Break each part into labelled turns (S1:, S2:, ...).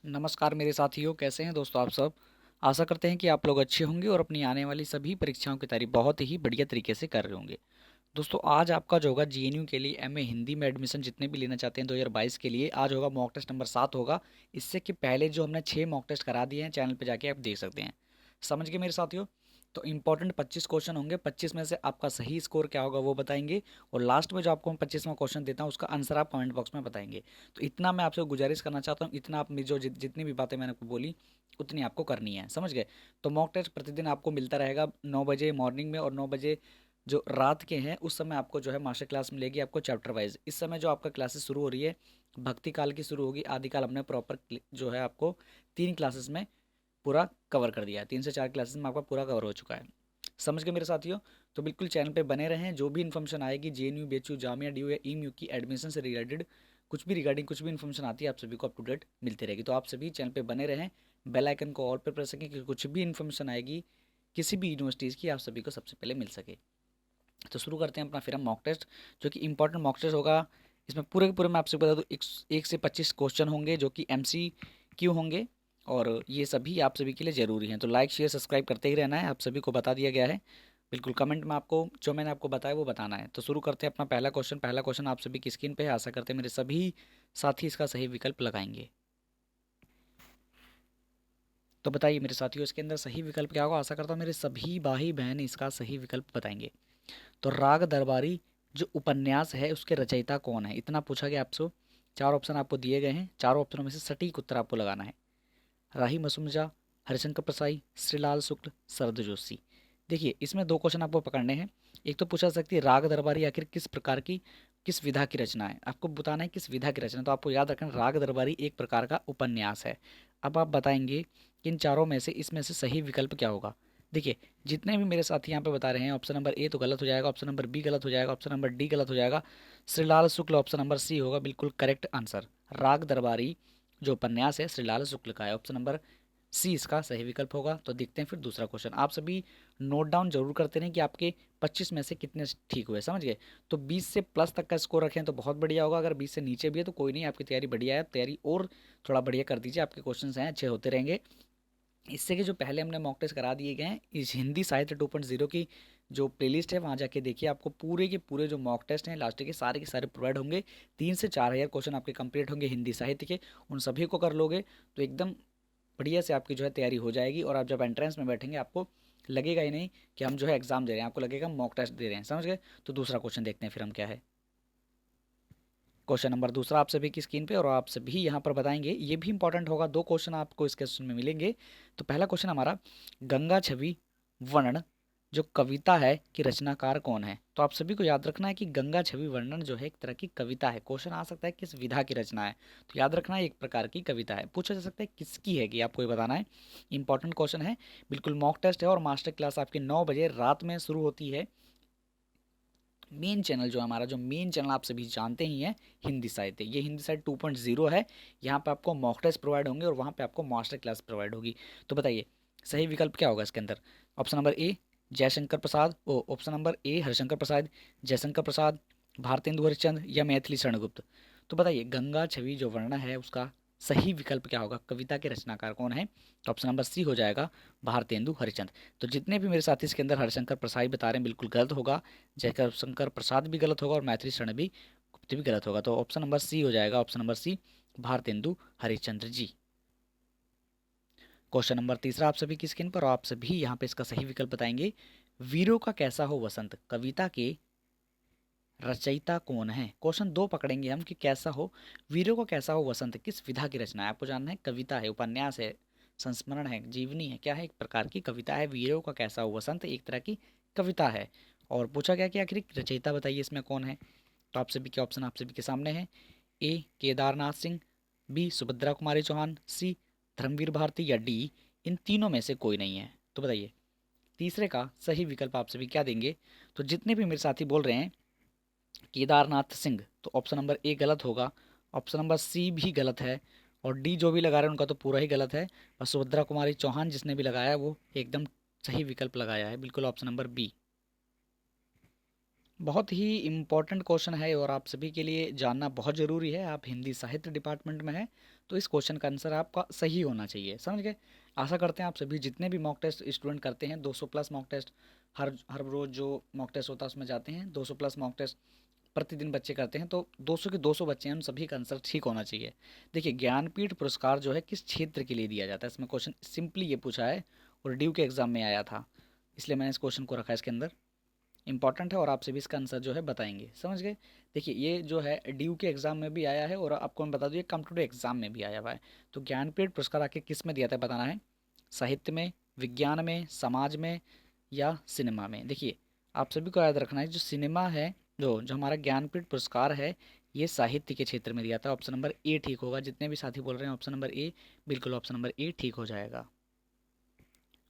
S1: नमस्कार मेरे साथियों, कैसे हैं दोस्तों आप सब। आशा करते हैं कि आप लोग अच्छे होंगे और अपनी आने वाली सभी परीक्षाओं की तैयारी बहुत ही बढ़िया तरीके से कर रहे होंगे। दोस्तों आज आपका जो होगा जीएनयू के लिए एमए हिंदी में एडमिशन जितने भी लेना चाहते हैं 2022 के लिए, आज होगा मॉक टेस्ट नंबर 7 होगा। इससे कि पहले जो हमने 6 मॉक टेस्ट करा दिए हैं, चैनल पे जाके आप देख सकते हैं। समझ गए मेरे साथियों। तो इंपॉर्टेंट 25 क्वेश्चन होंगे, 25 में से आपका सही स्कोर क्या होगा वो बताएंगे। और लास्ट में जो आपको मैं 25वां क्वेश्चन देता हूँ उसका आंसर आप कमेंट बॉक्स में बताएंगे। तो इतना मैं आपसे गुजारिश करना चाहता हूँ, इतना आप जो जितनी भी बातें मैंने आपको बोली उतनी आपको करनी है, समझ गए। तो मॉक टेस्ट प्रतिदिन आपको मिलता रहेगा 9 बजे मॉर्निंग में और 9 बजे जो रात के हैं उस समय आपको जो है मास्टर क्लास मिलेगी आपको चैप्टर वाइज। इस समय जो आपका क्लासेस शुरू हो रही है भक्ति काल की शुरू होगी, आदि काल हमने प्रॉपर जो है आपको 3 क्लासेस में पूरा कवर कर दिया है। 3 से 4 क्लासेस में आपका पूरा कवर हो चुका है। समझ गए मेरे साथियों। तो बिल्कुल चैनल पे बने रहें, जो भी इन्फॉर्मेशन आएगी जेएनयू बीएचयू जामिया डीयू या ईएमयू की एडमिशन से रिलेटेड कुछ भी रिगार्डिंग कुछ भी इन्फॉर्मेशन आती है आप सभी को अप टू डेट मिलती रहेगी। तो आप सभी चैनल पे बने रहें, बेल आइकन को ऑल पे प्रेस सकें कि कुछ भी इन्फॉर्मेशन आएगी किसी भी यूनिवर्सिटीज़ की आप सभी को सबसे पहले मिल सके। तो शुरू करते हैं अपना फिर हम मॉक टेस्ट, जो कि इंपॉर्टेंट मॉक टेस्ट होगा। इसमें पूरे के पूरे मैं आपसे बता दूँ 1 से 25 क्वेश्चन होंगे जो कि MCQ होंगे। और ये सभी आप सभी के लिए ज़रूरी हैं, तो लाइक शेयर सब्सक्राइब करते ही रहना है, आप सभी को बता दिया गया है। बिल्कुल कमेंट में आपको जो मैंने आपको बताया वो बताना है। तो शुरू करते हैं अपना पहला क्वेश्चन आप सभी की स्क्रीन पे है। आशा करते हैं मेरे सभी साथी इसका सही विकल्प लगाएंगे। तो बताइए मेरे साथियों इसके अंदर सही विकल्प क्या होगा। आशा करता हूँ मेरे सभी भाई बहन इसका सही विकल्प बताएंगे। तो राग दरबारी जो उपन्यास है उसके रचयिता कौन है, इतना पूछा गया आपसे। 4 ऑप्शन आपको दिए गए हैं, चारों ऑप्शनों में से सटीक उत्तर आपको लगाना है। राही मसुमजा, हरिशंकर प्रसाई, श्रीलाल शुक्ल, शरद जोशी। देखिए इसमें 2 क्वेश्चन आपको पकड़ने हैं। एक तो पूछा सकती है राग दरबारी आखिर किस प्रकार की किस विधा की रचना है, आपको बताना है किस विधा की रचना। तो आपको याद रखना राग दरबारी एक प्रकार का उपन्यास है। अब आप बताएंगे कि इन चारों में से इसमें से सही विकल्प क्या होगा। देखिए जितने भी मेरे साथी यहाँ पे बता रहे हैं ऑप्शन नंबर ए तो गलत हो जाएगा, ऑप्शन नंबर बी गलत हो जाएगा, ऑप्शन नंबर डी गलत हो जाएगा। श्रीलाल शुक्ल ऑप्शन नंबर सी होगा बिल्कुल करेक्ट आंसर। राग दरबारी जो उपन्यास है श्रीलाल शुक्ल का है, ऑप्शन नंबर सी इसका सही विकल्प होगा। तो देखते हैं फिर दूसरा क्वेश्चन। आप सभी नोट डाउन जरूर करते रहें कि आपके 25 में से कितने ठीक हुए, समझ गए। तो 20 से प्लस तक का स्कोर रखें तो बहुत बढ़िया होगा, अगर 20 से नीचे भी है तो कोई नहीं, आपकी तैयारी बढ़िया है, तैयारी और थोड़ा बढ़िया कर दीजिए, आपके क्वेश्चन हैं अच्छे होते रहेंगे। इससे कि जो पहले हमने मॉक टेस्ट करा दिए गए हैं इस हिंदी साहित्य 2.0 की जो प्लेलिस्ट है वहाँ जाके देखिए, आपको पूरे के पूरे जो मॉक टेस्ट हैं लास्ट के सारे प्रोवाइड होंगे। 3 से 4 हज़ार क्वेश्चन आपके कंप्लीट होंगे हिंदी साहित्य के। उन सभी को कर लोगे तो एकदम बढ़िया से आपकी जो है तैयारी हो जाएगी। और आप जब एंट्रेंस में बैठेंगे आपको लगेगा ही नहीं कि हम जो है एग्जाम दे रहे हैं, आपको लगेगा मॉक टेस्ट दे रहे हैं, समझ गए। तो दूसरा क्वेश्चन देखते हैं फिर हम क्या है। क्वेश्चन नंबर दूसरा आप सभी की स्क्रीन पे और आप सभी यहाँ पर बताएंगे, ये भी इंपॉर्टेंट होगा। 2 क्वेश्चन आपको इस क्वेश्चन में मिलेंगे। तो पहला क्वेश्चन हमारा गंगा छवि वर्णन जो कविता है कि रचनाकार कौन है। तो आप सभी को याद रखना है कि गंगा छवि वर्णन जो है एक तरह की कविता है। क्वेश्चन आ सकता है किस विधा की रचना है, तो याद रखना है एक प्रकार की कविता है। पूछा जा सकता है किसकी है कि आपको ये बताना है। इंपॉर्टेंट क्वेश्चन है, बिल्कुल मॉक टेस्ट है और मास्टर क्लास आपकी 9 बजे रात में शुरू होती है। मेन चैनल जो हमारा जो मेन चैनल आप सभी जानते ही हैं हिंदी साहित्य, ये हिंदी साहित्य 2.0 है। यहाँ पे आपको मॉक टेस्ट प्रोवाइड होंगे और वहाँ पे आपको मास्टर क्लास प्रोवाइड होगी। तो बताइए सही विकल्प क्या होगा इसके अंदर। Option number A Jaishankar Prasad, ओ option number A Harishankar Prasad, Jaishankar Prasad, Bharatendu Harishchandra या मैथिली शरणगुप्त। तो बताइए गंगा छवि जो वर्णन है उसका सही विकल्प क्या होगा, कविता के रचनाकार कौन है। तो ऑप्शन नंबर सी हो जाएगा भारतेंदु हरिश्चंद्र। तो जितने भी मेरे साथी इसके अंदर हरिशंकर प्रसाद बता रहे हैं बिल्कुल गलत होगा, जयशंकर प्रसाद भी गलत होगा और मैथिली शरण भी गुप्त भी गलत होगा। तो ऑप्शन नंबर सी हो जाएगा, option number C Bharatendu Harishchandra ji. Question number तीसरा आप सभी की स्क्रीन पर, आप सभी यहाँ पे इसका सही विकल्प बताएंगे। वीरों का कैसा हो वसंत कविता के रचयिता कौन है। क्वेश्चन 2 पकड़ेंगे हम कि कैसा हो, वीरों का कैसा हो वसंत किस विधा की रचना है। आपको जानना है कविता है, उपन्यास है, संस्मरण है, जीवनी है, क्या है, एक प्रकार की कविता है। वीरों का कैसा हो वसंत एक तरह की कविता है। और पूछा गया कि आखिर रचयिता बताइए इसमें कौन है। तो आप सभी के ऑप्शन आप सभी के सामने हैं। ए केदारनाथ सिंह, बी सुभद्रा कुमारी चौहान, सी धर्मवीर भारती या डी इन तीनों में से कोई नहीं है। तो बताइए तीसरे का सही विकल्प आप सभी क्या देंगे। तो जितने भी मेरे साथी बोल रहे हैं केदारनाथ सिंह, तो ऑप्शन नंबर ए गलत होगा, ऑप्शन नंबर सी भी गलत है और डी जो भी लगा रहे हैं उनका तो पूरा ही गलत है। और सुभद्रा कुमारी चौहान जिसने भी लगाया है वो एकदम सही विकल्प लगाया है, बिल्कुल ऑप्शन नंबर बी। बहुत ही इम्पोर्टेंट क्वेश्चन है और आप सभी के लिए जानना बहुत ज़रूरी है। आप हिंदी साहित्य डिपार्टमेंट में हैं तो इस क्वेश्चन का आंसर आपका सही होना चाहिए, समझ गए। आशा करते हैं आप सभी जितने भी मॉक टेस्ट स्टूडेंट करते हैं, 200 प्लस मॉक टेस्ट हर हर रोज़ जो मॉक टेस्ट होता है उसमें जाते हैं, 200 प्लस मॉक टेस्ट प्रतिदिन बच्चे करते हैं, तो 200 के 200 बच्चे हैं, उन सभी का आंसर ठीक होना चाहिए। देखिए, ज्ञानपीठ पुरस्कार जो है किस क्षेत्र के लिए दिया जाता है, इसमें क्वेश्चन सिंपली ये पूछा है और ड्यू के एग्जाम में आया था, इसलिए मैंने इस क्वेश्चन को रखा है इसके अंदर। इंपॉर्टेंट है और आप सभी इसका आंसर जो है बताएंगे, समझ गए। देखिए, ये जो है ड्यू के एग्जाम में भी आया है और आपको मैं बता दूँ ये कॉम्पिटिटिव एग्जाम में भी आया हुआ है। तो ज्ञानपीठ पुरस्कार आखिर किस में दिया था बताना है, साहित्य में, विज्ञान में, समाज में या सिनेमा में। देखिए, आप सभी को याद रखना है जो सिनेमा है, जो जो हमारा ज्ञानपीठ पुरस्कार है, ये साहित्य के क्षेत्र में दिया था। ऑप्शन नंबर ए ठीक होगा। जितने भी साथी बोल रहे हैं ऑप्शन नंबर ए, बिल्कुल ऑप्शन नंबर ए ठीक हो जाएगा।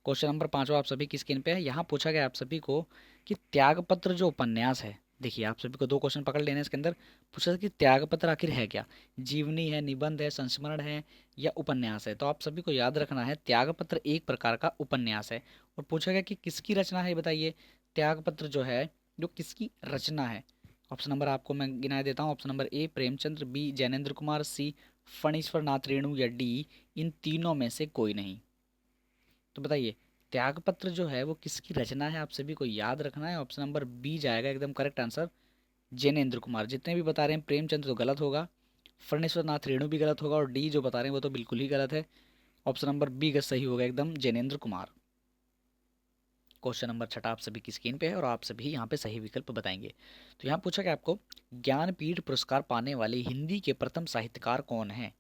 S1: क्वेश्चन नंबर 5 आप सभी की स्क्रीन पे है। यहाँ पूछा गया आप सभी को कि त्यागपत्र जो उपन्यास है, देखिए आप सभी को दो क्वेश्चन पकड़ लेने हैं इसके अंदर। पूछा था कि त्यागपत्र आखिर है क्या, जीवनी है, निबंध है, संस्मरण है या उपन्यास है। तो आप सभी को याद रखना है त्यागपत्र एक प्रकार का उपन्यास है। और पूछा गया कि किसकी रचना है, बताइए त्यागपत्र जो है जो किसकी रचना है। ऑप्शन नंबर आपको मैं गिनाए देता हूँ। Option number A Premchandra, B Jainendra Kumar, C Phanishwar Nath Renu या डी इन तीनों में से कोई नहीं। तो बताइए त्यागपत्र जो है वो किसकी रचना है, आप सभी को याद रखना है। ऑप्शन नंबर बी जाएगा एकदम करेक्ट आंसर, जैनेन्द्र कुमार। जितने भी बता रहे हैं प्रेमचंद्र तो गलत होगा, फणेश्वर नाथ रेणु भी गलत होगा और डी जो बता रहे हैं वो तो बिल्कुल ही गलत है। ऑप्शन नंबर बी का सही होगा एकदम, जैनेन्द्र कुमार। क्वेश्चन नंबर 6 आप सभी की स्क्रीन पे है और आप सभी यहाँ पे सही विकल्प बताएंगे। तो यहाँ पूछा गया आपको ज्ञानपीठ पुरस्कार पाने वाले हिंदी के प्रथम साहित्यकार कौन है।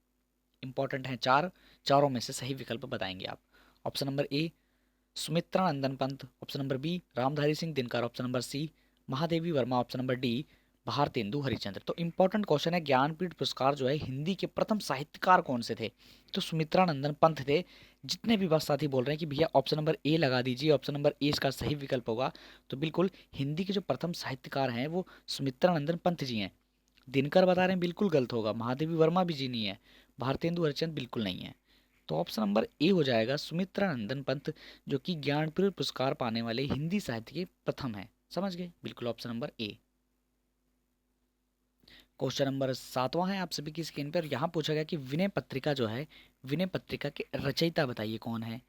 S1: इंपॉर्टेंट है चार, चारों में से सही विकल्प बताएंगे आप। Option number A Sumitra Nandan Pant, option number B Ramdhari Singh Dinkar, option number C Mahadevi Verma, option number D Bhartendu Harichandra. तो इंपॉर्टेंट क्वेश्चन है ज्ञानपीठ पुरस्कार जो है हिंदी के प्रथम साहित्यकार कौन से थे। तो सुमित्रा नंदन पंत थे। जितने भी बस साथी बोल रहे हैं कि भैया ऑप्शन नंबर ए लगा दीजिए, ऑप्शन नंबर ए इसका सही विकल्प होगा, तो बिल्कुल हिंदी के जो प्रथम साहित्यकार हैं वो सुमित्रा नंदन पंत जी हैं। दिनकर बता रहे हैं बिल्कुल गलत होगा, महादेवी वर्मा भी जी नहीं है, भारतेंदु हरिचंद बिल्कुल नहीं है। तो ऑप्शन नंबर ए हो जाएगा सुमित्रा नंदन पंत, जो कि ज्ञानपीठ पुरस्कार पाने वाले हिंदी साहित्य के प्रथम है, समझ गए, बिल्कुल option number A. Question number 7वां है आप सभी की स्क्रीन पर। यहाँ पूछा गया कि विनय पत्रिका जो है, विनय पत्रिका के रचयिता बताइए कौन है।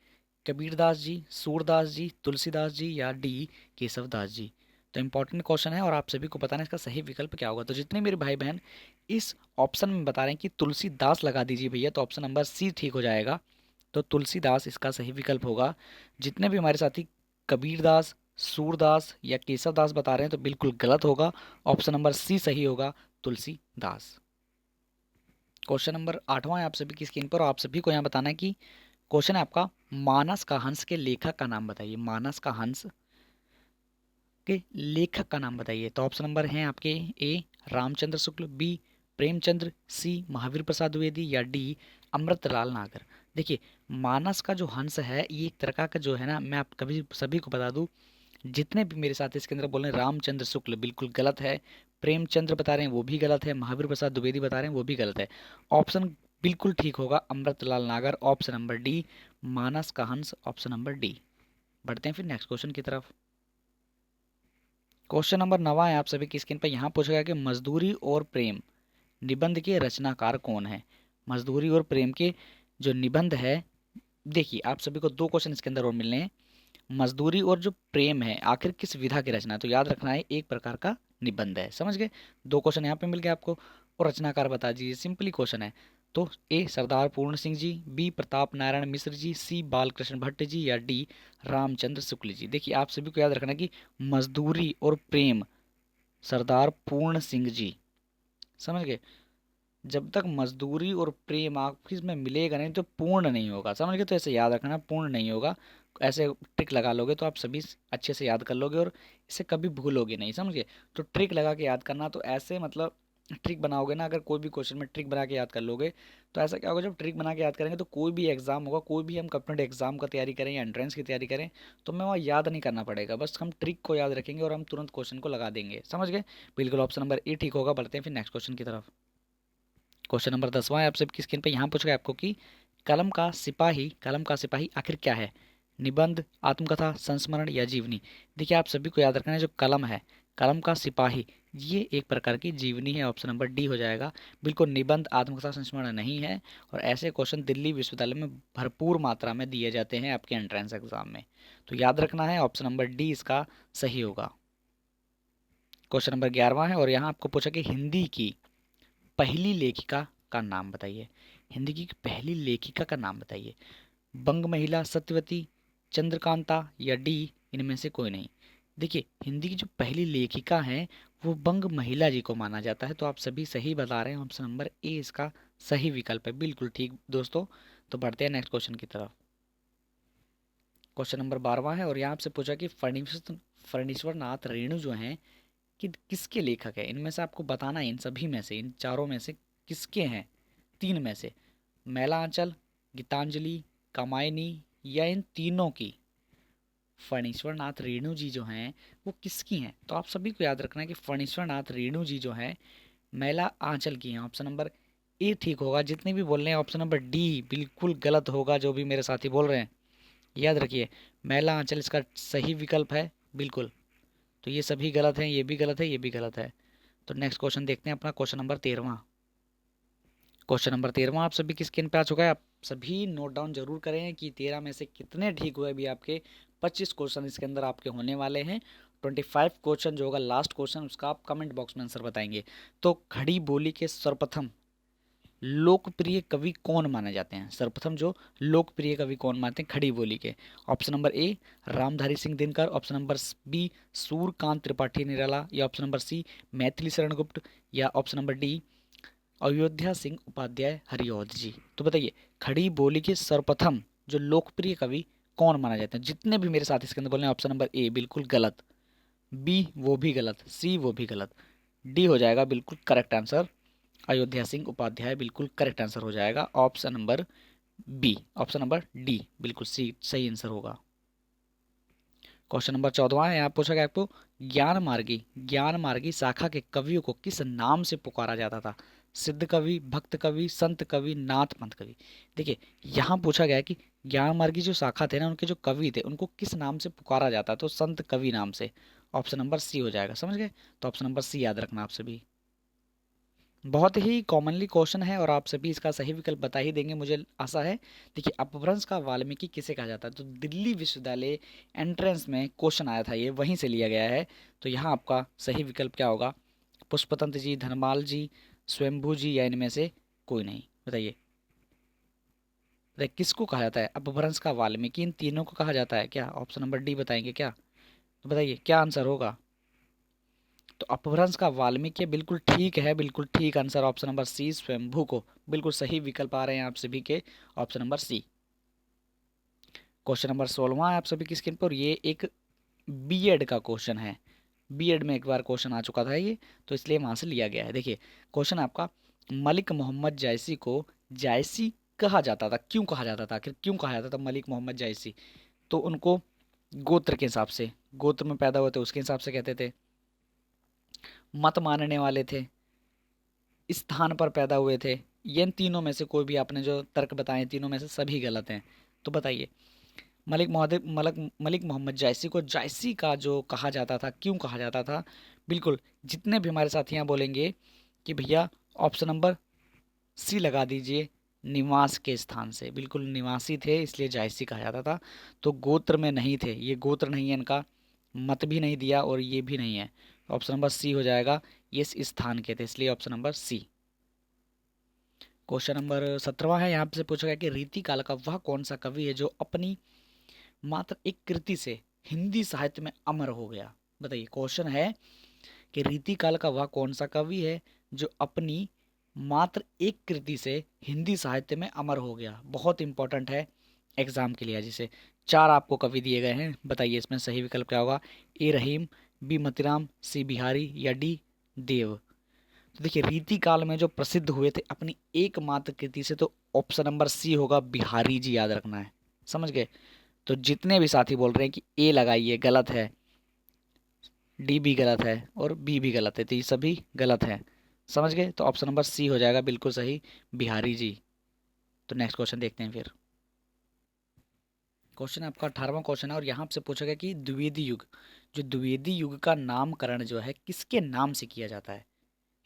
S1: कबीरदास जी, सूरदास जी, तुलसीदास जी या डी केशवदास जी। तो इंपॉर्टेंट क्वेश्चन है और आप सभी को बताना है इसका सही विकल्प क्या होगा। तो जितने मेरे भाई बहन इस ऑप्शन में बता रहे हैं कि तुलसीदास लगा दीजिए भैया, तो ऑप्शन नंबर सी ठीक हो जाएगा। तो तुलसीदास इसका सही विकल्प होगा। जितने भी हमारे साथी कबीरदास, सूरदास या केशवदास बता रहे हैं तो बिल्कुल गलत होगा, ऑप्शन नंबर सी सही होगा, तुलसीदास। क्वेश्चन नंबर 8वां है आप सभी की स्क्रीन पर और आप सभी को यहाँ बताना है कि क्वेश्चन है आपका मानस का हंस के लेखक का नाम बताइए। मानस का हंस के लेखक का नाम बताइए। तो ऑप्शन नंबर हैं आपके ए रामचंद्र शुक्ल, बी प्रेमचंद्र, सी महावीर प्रसाद द्विवेदी या डी अमृतलाल नागर। देखिए, मानस का जो हंस है ये एक तरह का जो है ना, मैं आप कभी सभी को बता दूं, जितने भी मेरे साथी इसके अंदर बोल रहे हैं रामचंद्र शुक्ल बिल्कुल गलत है, प्रेमचंद्र बता रहे हैं वो भी गलत है, महावीर प्रसाद द्विवेदी बता रहे हैं वो भी गलत है। ऑप्शन बिल्कुल ठीक होगा अमृतलाल नागर, ऑप्शन नंबर डी मानस का हंस, ऑप्शन नंबर डी। बढ़ते हैं फिर नेक्स्ट क्वेश्चन की तरफ। क्वेश्चन नंबर 9 है आप सभी की स्क्रीन पर। यहाँ पूछा गया कि मजदूरी और प्रेम निबंध के रचनाकार कौन है। मजदूरी और प्रेम के जो निबंध है, देखिए आप सभी को दो क्वेश्चन इसके अंदर और मिलने हैं। मजदूरी और जो प्रेम है आखिर किस विधा की रचना है, तो याद रखना है एक प्रकार का निबंध है, समझ गए। दो क्वेश्चन यहाँ पे मिल गए आपको और रचनाकार बता दीजिए, सिंपली क्वेश्चन है। तो ए सरदार पूर्ण सिंह जी, बी प्रताप नारायण मिश्र जी, सी बालकृष्ण भट्ट जी या डी रामचंद्र शुक्ल जी। देखिए आप सभी को याद रखना कि मजदूरी और प्रेम सरदार पूर्ण सिंह जी, समझ गए। जब तक मजदूरी और प्रेम आपस में मिलेगा नहीं तो पूर्ण नहीं होगा, समझ गए। तो ऐसे याद रखना पूर्ण नहीं होगा, ऐसे ट्रिक लगा लोगे तो आप सभी अच्छे से याद कर लोगे और इसे कभी भूलोगे नहीं, समझ गए। तो ट्रिक लगा के याद करना, तो ऐसे मतलब ट्रिक बनाओगे ना, अगर कोई भी क्वेश्चन में ट्रिक बना के याद कर लोगे तो ऐसा क्या होगा, जब ट्रिक बना के याद करेंगे तो कोई भी एग्जाम होगा, कोई भी हम कॉम्पिटेटिव एग्जाम का तैयारी करें या एंट्रेंस की तैयारी करें तो हमें वहाँ याद नहीं करना पड़ेगा, बस हम ट्रिक को याद रखेंगे और हम तुरंत क्वेश्चन को लगा देंगे, समझ गए। बिल्कुल ऑप्शन नंबर ए ठीक होगा। बढ़ते हैं फिर नेक्स्ट क्वेश्चन की तरफ। क्वेश्चन नंबर 10वां है आप सबकी स्क्रीन पे। यहाँ पूछ रहा है आपको कि कलम का सिपाही आखिर क्या है। निबंध, आत्मकथा, संस्मरण या जीवनी। देखिए आप सभी को याद रखना है जो कलम है, कलम का सिपाही, ये एक प्रकार की जीवनी है। ऑप्शन नंबर डी हो जाएगा। बिल्कुल निबंध आत्मकथा संस्मरण नहीं है। और ऐसे क्वेश्चन दिल्ली विश्वविद्यालय में भरपूर मात्रा में दिए जाते हैं आपके एंट्रेंस एग्जाम में, तो याद रखना है ऑप्शन नंबर डी इसका सही होगा। क्वेश्चन नंबर 11वां है और यहाँ आपको पूछा कि हिंदी की पहली लेखिका का नाम बताइए। हिंदी की पहली लेखिका का नाम बताइए। बंग महिला, सत्यवती, चंद्रकांता या डी इनमें से कोई नहीं। देखिए हिंदी की जो पहली लेखिका है वो बंग महिला जी को माना जाता है, तो आप सभी सही बता रहे हैं। ऑप्शन नंबर ए इसका सही विकल्प है। बिल्कुल ठीक दोस्तों। तो बढ़ते हैं नेक्स्ट क्वेश्चन की तरफ। क्वेश्चन नंबर 12वां है और यहाँ आपसे पूछा कि फणीश्वर नाथ रेणु जो हैं कि किसके लेखक है। इनमें से आपको बताना है, इन सभी में से, इन चारों में से किसके हैं, तीन में से। मैला आंचल, गीतांजलि, कामायनी या इन तीनों की। फणीश्वर नाथ रेणु जी जो हैं वो किसकी हैं, तो आप सभी को याद रखना है कि फणीश्वर नाथ रेणु जी जो हैं मैला आंचल की हैं। ऑप्शन नंबर ए ठीक होगा। जितने भी बोल रहे हैं ऑप्शन नंबर डी बिल्कुल गलत होगा, जो भी मेरे साथी बोल रहे हैं याद रखिए मैला आंचल इसका सही विकल्प है बिल्कुल। तो ये सभी गलत हैं, ये भी गलत है, ये भी गलत है। तो नेक्स्ट क्वेश्चन देखते हैं अपना, क्वेश्चन नंबर 13वां। क्वेश्चन नंबर 13वां आप सभी की स्क्रीन पे आ चुका है। आप सभी नोट डाउन जरूर करें कि 13 में से कितने ठीक हुए। भी आपके 25 क्वेश्चन इसके अंदर आपके होने वाले हैं। 25 क्वेश्चन जो होगा लास्ट क्वेश्चन उसका आप कमेंट बॉक्स में आंसर बताएंगे। तो खड़ी बोली के सर्वप्रथम लोकप्रिय कवि कौन माने जाते हैं। सर्वप्रथम जो लोकप्रिय कवि कौन मानते हैं खड़ी बोली के। Option number A Ramdhari Singh Dinkar, option number B Suryakant Tripathi Nirala, या option number C Maithili Sharan Gupt, या option number D Ayodhya Singh Upadhyay Hariaudh ji. तो बताइए खड़ी बोली के सर्वप्रथम जो लोकप्रिय कवि कौन माना जाता है। जितने भी मेरे साथी इसके अंदर बोले ऑप्शन नंबर ए बिल्कुल गलत, बी वो भी गलत, सी वो भी गलत, डी हो जाएगा बिल्कुल करेक्ट आंसर। अयोध्या सिंह उपाध्याय बिल्कुल करेक्ट आंसर हो जाएगा। Option number B, option number D बिल्कुल सी सही आंसर होगा। क्वेश्चन नंबर 14वां है। यहाँ पूछा गया आपको ज्ञान मार्गी शाखा के कवियों को किस नाम से पुकारा जाता था। सिद्ध कवि, भक्त कवि, संत कवि, नाथ पंथ कवि। देखिए यहाँ पूछा गया है कि ज्ञान मार्गी जो शाखा थे ना उनके जो कवि थे उनको किस नाम से पुकारा जाता, तो संत कवि नाम से। ऑप्शन नंबर सी हो जाएगा, समझ गए। तो ऑप्शन नंबर सी याद रखना आप सभी। बहुत ही कॉमनली क्वेश्चन है और आप सभी इसका सही विकल्प बता ही देंगे मुझे आशा है। देखिए अपभ्रंश का वाल्मीकि किसे कहा जाता है, तो दिल्ली विश्वविद्यालय एंट्रेंस में क्वेश्चन आया था, ये वहीं से लिया गया है। तो यहाँ आपका सही विकल्प क्या होगा। पुष्पतंत्र जी, धनमाल जी, स्वयंभू जी, या इनमें से कोई नहीं। बताइए किसको कहा जाता है अपभ्रंश का वाल्मीकि, इन तीनों को कहा जाता है क्या। ऑप्शन नंबर डी बताएंगे क्या, तो बताइए क्या आंसर होगा। तो अपभ्रंश का वाल्मीकि बिल्कुल ठीक है, बिल्कुल ठीक आंसर ऑप्शन नंबर सी स्वयंभू को बिल्कुल सही विकल्प आ रहे हैं आप सभी के। Option number C. Question number 16वां है आप सभी की स्क्रीन पर। ये एक बीएड का क्वेश्चन है। बीएड में एक बार क्वेश्चन आ चुका था ये, तो इसलिए वहां से लिया गया है। देखिए क्वेश्चन आपका मलिक मोहम्मद जायसी को जायसी कहा जाता था, क्यों कहा जाता था, आखिर क्यों कहा जाता था मलिक मोहम्मद जायसी। तो उनको गोत्र के हिसाब से, गोत्र में पैदा हुए थे उसके हिसाब से कहते थे, मत मानने वाले थे, स्थान पर पैदा हुए थे, ये इन तीनों में से कोई भी आपने जो तर्क बताए तीनों में से सभी गलत हैं। तो बताइए मलिक मोहम्मद जायसी को जायसी का जो कहा जाता था, क्यों कहा जाता था। बिल्कुल जितने भी हमारे साथी यहाँ बोलेंगे कि भैया ऑप्शन नंबर सी लगा दीजिए, निवास के स्थान से। बिल्कुल निवासी थे इसलिए जायसी कहा जाता था। तो गोत्र में नहीं थे, ये गोत्र नहीं है इनका, मत भी नहीं दिया और ये भी नहीं है। ऑप्शन नंबर सी हो जाएगा, ये इस स्थान के थे इसलिए option number C. Question number 17वां है। यहाँ से पूछा गया कि रीति काल का वह कौन सा कवि है जो अपनी मात्र एक कृति से हिंदी साहित्य में अमर हो गया। बताइए क्वेश्चन है कि रीति काल का वह कौन सा कवि है जो अपनी मात्र एक कृति से हिंदी साहित्य में अमर हो गया। बहुत इंपॉर्टेंट है एग्जाम के लिए। जिसे चार आपको कवि दिए गए हैं, बताइए इसमें सही विकल्प क्या होगा। ए रहीम, बी मतीराम, सी बिहारी, या डी देव। तो देखिए रीति काल में जो प्रसिद्ध हुए थे अपनी एकमात्र कृति से, तो ऑप्शन नंबर सी होगा बिहारी जी, याद रखना है, समझ गए। तो जितने भी साथी बोल रहे हैं कि ए लगाइए, गलत है, डी भी गलत है और बी भी गलत है, तो ये सभी गलत है, समझ गए। तो ऑप्शन नंबर सी हो जाएगा बिल्कुल सही, बिहारी जी। तो नेक्स्ट क्वेश्चन देखते हैं फिर। क्वेश्चन आपका 18वां क्वेश्चन है और यहाँ आपसे पूछा गया कि द्विवेदी युग जो द्विवेदी युग का नामकरण जो है किसके नाम से किया जाता है?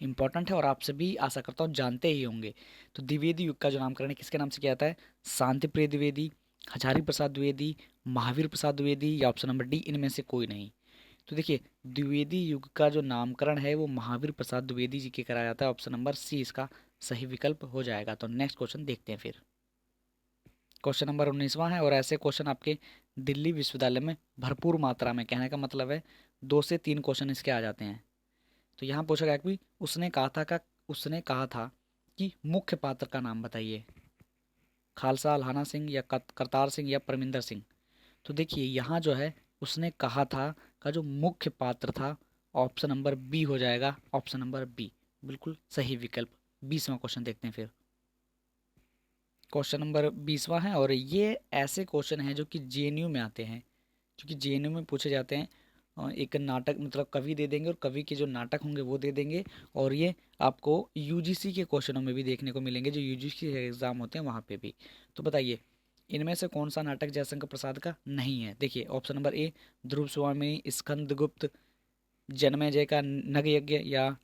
S1: इंपॉर्टेंट है और आप सभी आशा करता हूँ जानते ही होंगे। तो द्विवेदी युग का जो नामकरण है किसके नाम से किया जाता है? शांति प्रिय द्विवेदी, हजारी प्रसाद द्विवेदी, महावीर प्रसाद द्विवेदी या ऑप्शन नंबर डी इनमें से कोई नहीं। तो देखिए द्विवेदी युग का जो नामकरण है वो महावीर प्रसाद द्विवेदी जी के कराया जाता है। ऑप्शन नंबर सी इसका सही विकल्प हो जाएगा। तो नेक्स्ट क्वेश्चन देखते हैं फिर। क्वेश्चन नंबर 19वां है और ऐसे क्वेश्चन आपके दिल्ली विश्वविद्यालय में भरपूर मात्रा में, कहने का मतलब है 2 से 3 क्वेश्चन इसके आ जाते हैं। तो यहाँ पूछा गया कि उसने कहा था कि मुख्य पात्र का नाम बताइए, खालसा लाना सिंह या करतार सिंह या परमिंदर सिंह। तो देखिए यहाँ जो है उसने कहा था का जो मुख्य पात्र था ऑप्शन नंबर बी हो जाएगा। ऑप्शन नंबर बी बिल्कुल सही विकल्प। 20वां क्वेश्चन देखते हैं फिर। क्वेश्चन नंबर 20वां है और ये ऐसे क्वेश्चन हैं जो कि जेएनयू में आते हैं, क्योंकि जेएनयू में पूछे जाते हैं। एक नाटक मतलब कवि दे देंगे और कवि के जो नाटक होंगे वो दे देंगे, और ये आपको यूजीसी के क्वेश्चनों में भी देखने को मिलेंगे, जो यूजीसी के एग्ज़ाम होते हैं वहाँ पे भी। तो बताइए इनमें से कौन सा नाटक जयशंकर प्रसाद का नहीं है? देखिए ऑप्शन नंबर ए ध्रुव स्वामी, स्कंदगुप्त, जन्मेजय का नगयज्ञ या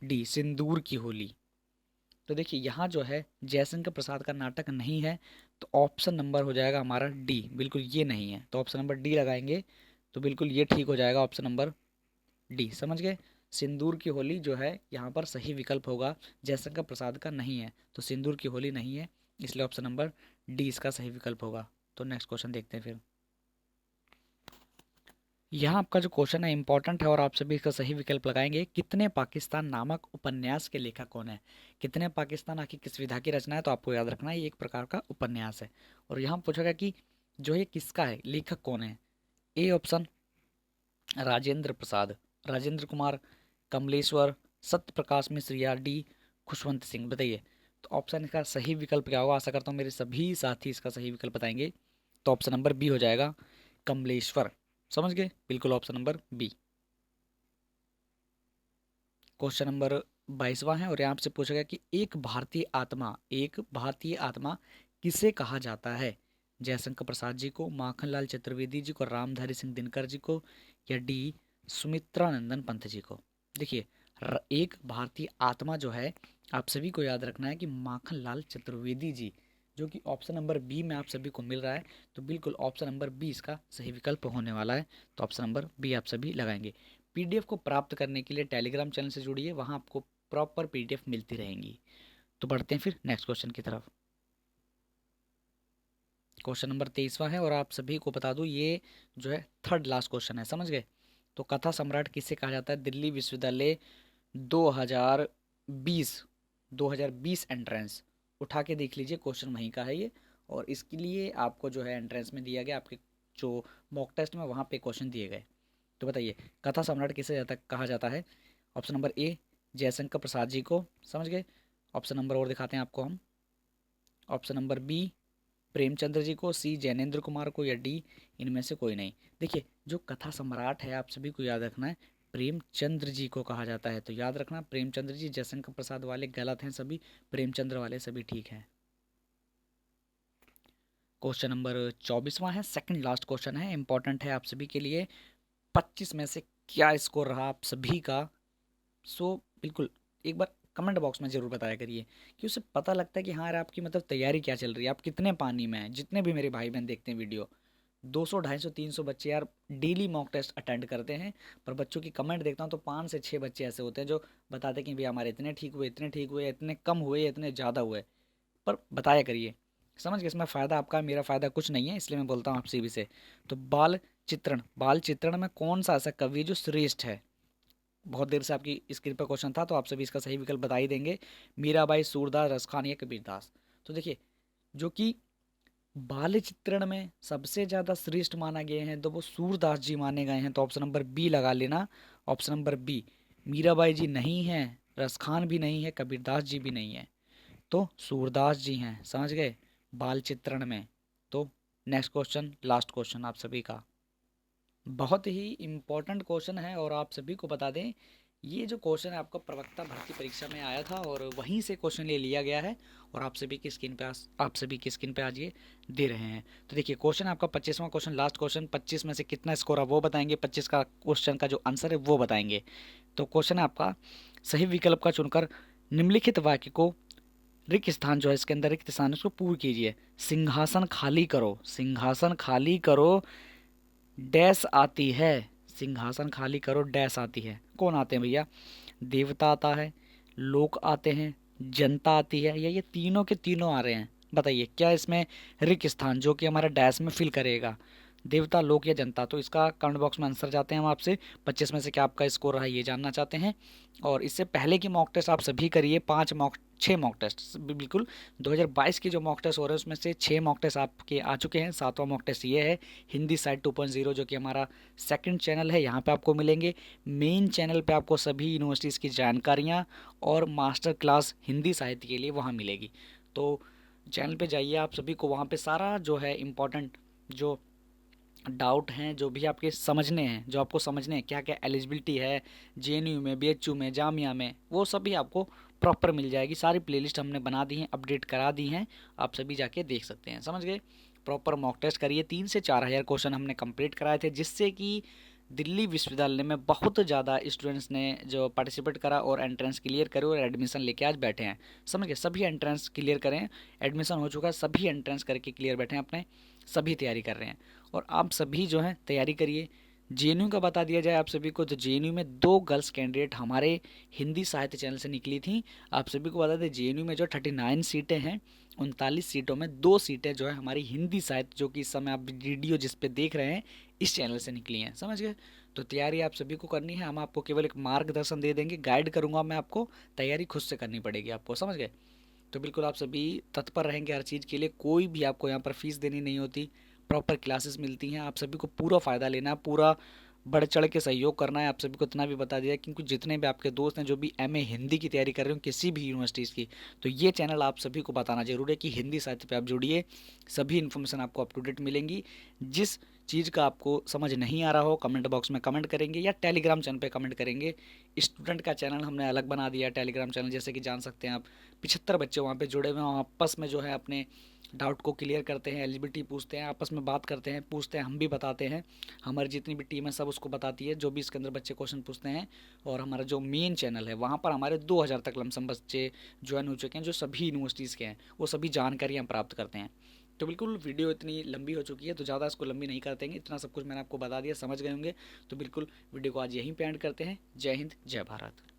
S1: डी सिंदूर की होली। तो देखिए यहाँ जो है जयशंकर प्रसाद का नाटक नहीं है, तो ऑप्शन नंबर हो जाएगा हमारा डी, बिल्कुल ये नहीं है। तो ऑप्शन नंबर डी लगाएंगे तो बिल्कुल ये ठीक हो जाएगा। ऑप्शन नंबर डी समझ गए। सिंदूर की होली जो है यहाँ पर सही विकल्प होगा, जयशंकर प्रसाद का नहीं है, तो सिंदूर की होली नहीं है, इसलिए ऑप्शन नंबर डी इसका सही विकल्प होगा। तो नेक्स्ट क्वेश्चन देखते हैं फिर। यहाँ आपका जो क्वेश्चन है इंपॉर्टेंट है और आप सभी इसका सही विकल्प लगाएंगे। कितने पाकिस्तान नामक उपन्यास के लेखक कौन है? कितने पाकिस्तान आखिर किस विधा की रचना है? तो आपको याद रखना है ये एक प्रकार का उपन्यास है। और यहाँ पूछा गया कि जो ये किसका है, लेखक कौन है? ए ऑप्शन राजेंद्र प्रसाद, राजेंद्र कुमार, कमलेश्वर, सत्य प्रकाश मिश्र या डी खुशवंत सिंह। बताइए तो ऑप्शन इसका सही विकल्प क्या होगा? आशा करता हूँ मेरे सभी साथी इसका सही विकल्प बताएंगे। तो ऑप्शन नंबर बी हो जाएगा, कमलेश्वर। समझ गए, बिल्कुल option number B. Question number 22वां है और यहाँ से पूछा गया कि एक भारतीय आत्मा किसे कहा जाता है? जयशंकर प्रसाद जी को, माखनलाल चतुर्वेदी जी को, रामधारी सिंह दिनकर जी को या डी सुमित्रा नंदन पंत जी को। देखिए एक भारतीय आत्मा जो है आप सभी को याद रखना है कि माखनलाल चतुर्वेदी जी, जो कि ऑप्शन नंबर बी में आप सभी को मिल रहा है, तो बिल्कुल ऑप्शन नंबर बी इसका सही विकल्प होने वाला है। तो ऑप्शन नंबर बी आप सभी लगाएंगे। पीडीएफ को प्राप्त करने के लिए टेलीग्राम चैनल से जुड़िए, वहाँ आपको प्रॉपर पीडीएफ मिलती रहेंगी। तो बढ़ते हैं फिर नेक्स्ट क्वेश्चन की तरफ। क्वेश्चन नंबर 23वां है और आप सभी को बता दूं ये जो है थर्ड लास्ट क्वेश्चन है, समझ गए। तो कथा सम्राट किसे कहा जाता है? दिल्ली विश्वविद्यालय 2020 2020 एंट्रेंस उठा के देख लीजिए, क्वेश्चन वहीं का है ये। और इसके लिए आपको जो है एंट्रेंस में दिया गया, आपके जो मॉक टेस्ट में वहाँ पे क्वेश्चन दिए गए। तो बताइए कथा सम्राट किसे कहा जाता है? Option number A Jaishankar Prasad ji को, समझ गए। ऑप्शन नंबर और दिखाते हैं आपको हम। Option number B Premchandra ji को, सी जैनेन्द्र कुमार को या डी इनमें से कोई नहीं। देखिए जो कथा सम्राट है आप सभी को याद रखना है प्रेमचंद्र जी को कहा जाता है। तो याद रखना प्रेमचंद्र जी, जयशंकर प्रसाद वाले गलत हैं सभी, प्रेमचंद्र वाले सभी ठीक हैं। क्वेश्चन नंबर 24वां है, सेकंड लास्ट क्वेश्चन है, इंपॉर्टेंट है आप सभी के लिए। 25 में से क्या स्कोर रहा आप सभी का? सो बिल्कुल एक बार कमेंट बॉक्स में ज़रूर बताया करिए कि उससे पता लगता है कि हाँ यार आपकी मतलब तैयारी क्या चल रही है, आप कितने पानी में हैं। जितने भी मेरे भाई बहन देखते हैं वीडियो, 200 250 300 बच्चे यार डेली मॉक टेस्ट अटेंड करते हैं, पर बच्चों की कमेंट देखता हूँ तो 5 से 6 बच्चे ऐसे होते हैं जो बताते हैं कि भैया हमारे इतने ठीक हुए, इतने ठीक हुए, इतने कम हुए, इतने ज़्यादा हुए। पर बताया करिए, समझ गए। इसमें फ़ायदा आपका है, मेरा फ़ायदा कुछ नहीं है, इसलिए मैं बोलता हूँ आपसे भी से। तो बाल चित्रण में कौन सा ऐसा कवि है जो श्रेष्ठ है? बहुत देर से आपकी स्क्रीन पर क्वेश्चन था तो आप सभी इसका सही विकल्प बता ही देंगे। मीराबाई, सूरदास, रसखान या कबीरदास। तो देखिए जो कि बाल चित्रण में सबसे ज़्यादा श्रेष्ठ माना गए हैं तो वो सूरदास जी माने गए हैं। तो ऑप्शन नंबर बी लगा लेना। ऑप्शन नंबर बी, मीराबाई जी नहीं है, रसखान भी नहीं है, कबीरदास जी भी नहीं है, तो सूरदास जी हैं, समझ गए, बाल चित्रण में। तो नेक्स्ट क्वेश्चन, लास्ट क्वेश्चन आप सभी का, बहुत ही इम्पोर्टेंट क्वेश्चन है और आप सभी को बता दें ये जो क्वेश्चन है आपका प्रवक्ता भर्ती परीक्षा में आया था और वहीं से क्वेश्चन ले लिया गया है और आप सभी की स्क्रीन पे आज ये दे रहे हैं। तो देखिए क्वेश्चन आपका 25वां क्वेश्चन, लास्ट क्वेश्चन, 25 में से कितना स्कोर है वो बताएंगे, 25 का क्वेश्चन का जो आंसर है वो बताएंगे। तो क्वेश्चन है आपका, सही विकल्प का चुनकर निम्नलिखित वाक्य को रिक्त स्थान जो है इसके अंदर रिक्त स्थान है उसको पूर्ण कीजिए। सिंहासन खाली करो, सिंहासन खाली करो, डैश आती है। सिंहासन खाली करो, डैश आती है। कौन आते हैं भैया? देवता आता है, लोक आते हैं, जनता आती है, या ये तीनों के तीनों आ रहे हैं? बताइए क्या इसमें रिक्त स्थान जो कि हमारा डैश में फिल करेगा, देवता, लोक या जनता? तो इसका कमेंट बॉक्स में आंसर चाहते हैं हम आपसे। 25 में से क्या आपका स्कोर रहा है ये जानना चाहते हैं। और इससे पहले की मॉक टेस्ट आप सभी करिए, 6 मॉक टेस्ट बिल्कुल 2022 की जो मॉक टेस्ट हो रहे हैं उसमें से 6 मॉक टेस्ट आपके आ चुके हैं। 7वां मॉक टेस्ट ये है हिंदी साइट 2.0 जो कि हमारा सेकंड चैनल है, यहाँ पे आपको मिलेंगे। मेन चैनल पे आपको सभी यूनिवर्सिटीज़ की जानकारियाँ और मास्टर क्लास हिंदी साहित्य के लिए वहाँ मिलेगी। तो चैनल पे जाइए, आप सभी को वहाँ पे सारा जो है इम्पोर्टेंट जो डाउट हैं, जो भी आपके समझने हैं, जो आपको समझने हैं क्या क्या एलिजिबिलिटी है जेएनयू में, बीएचयू में, जामिया में, वो सभी आपको प्रॉपर मिल जाएगी। सारी प्लेलिस्ट हमने बना दी हैं, अपडेट करा दी हैं, आप सभी जाके देख सकते हैं। समझ गए? प्रॉपर मॉक टेस्ट करिए। 3 से 4 हज़ार क्वेश्चन हमने कंप्लीट कराए थे, जिससे कि दिल्ली विश्वविद्यालय में बहुत ज़्यादा स्टूडेंट्स ने जो पार्टिसिपेट करा और एंट्रेंस क्लियर करे और एडमिशन लेके आज बैठे हैं। समझ गए? सभी एंट्रेंस क्लियर करें, एडमिशन हो चुका है, सभी एंट्रेंस करके क्लियर बैठे हैं, अपने सभी तैयारी कर रहे हैं। और आप सभी जो हैं तैयारी करिए। जेएनयू का बता दिया जाए आप सभी को, तो जेएनयू में 2 गर्ल्स कैंडिडेट हमारे हिंदी साहित्य चैनल से निकली थी। आप सभी को बता दें जेएनयू में जो 39 सीटें हैं, 39 सीटों में 2 सीटें जो है हमारी हिंदी साहित्य, जो कि इस समय आप वीडियो जिस पे देख रहे हैं इस चैनल से निकली हैं। समझ गए? तो तैयारी आप सभी को करनी है, हम आपको केवल एक मार्गदर्शन दे देंगे, गाइड करूंगा मैं आपको, तैयारी खुद से करनी पड़ेगी आपको। समझ गए? तो बिल्कुल आप सभी तत्पर रहेंगे हर चीज़ के लिए, कोई भी आपको यहाँ पर फीस देनी नहीं होती, प्रॉपर क्लासेस मिलती हैं, आप सभी को पूरा फ़ायदा लेना है, पूरा बढ़ चढ़ के सहयोग करना है। आप सभी को इतना भी बता दिया क्योंकि जितने भी आपके दोस्त हैं जो भी एमए हिंदी की तैयारी कर रहे हो किसी भी यूनिवर्सिटीज़ की, तो ये चैनल आप सभी को बताना जरूर है कि हिंदी साहित्य पे आप जुड़िए, सभी इन्फॉर्मेशन आपको अप टू डेट मिलेंगी। जिस चीज़ का आपको समझ नहीं आ रहा हो कमेंट बॉक्स में कमेंट करेंगे या टेलीग्राम चैनल पे कमेंट करेंगे। स्टूडेंट का चैनल हमने अलग बना दिया है टेलीग्राम चैनल, जैसे कि जान सकते हैं आप 75 बच्चे वहाँ पे जुड़े हुए हैं, आपस में जो है अपने डाउट को क्लियर करते हैं, एलिजिबिलिटी पूछते हैं, आपस में बात करते हैं, पूछते हैं, हम भी बताते हैं, हमारी जितनी भी टीम है सब उसको बताती है जो भी इसके अंदर बच्चे क्वेश्चन पूछते हैं। और हमारा जो मेन चैनल है वहाँ पर हमारे 2000 तक लमसम बच्चे ज्वाइन हो चुके हैं जो सभी यूनिवर्सिटीज़ के हैं, वो सभी जानकारियाँ प्राप्त करते हैं। तो बिल्कुल वीडियो इतनी लंबी हो चुकी है तो ज़्यादा इसको लंबी नहीं करते हैं, इतना सब कुछ मैंने आपको बता दिया, समझ गए होंगे। तो बिल्कुल वीडियो को आज यहीं पे एंड करते हैं। जय हिंद, जय भारत।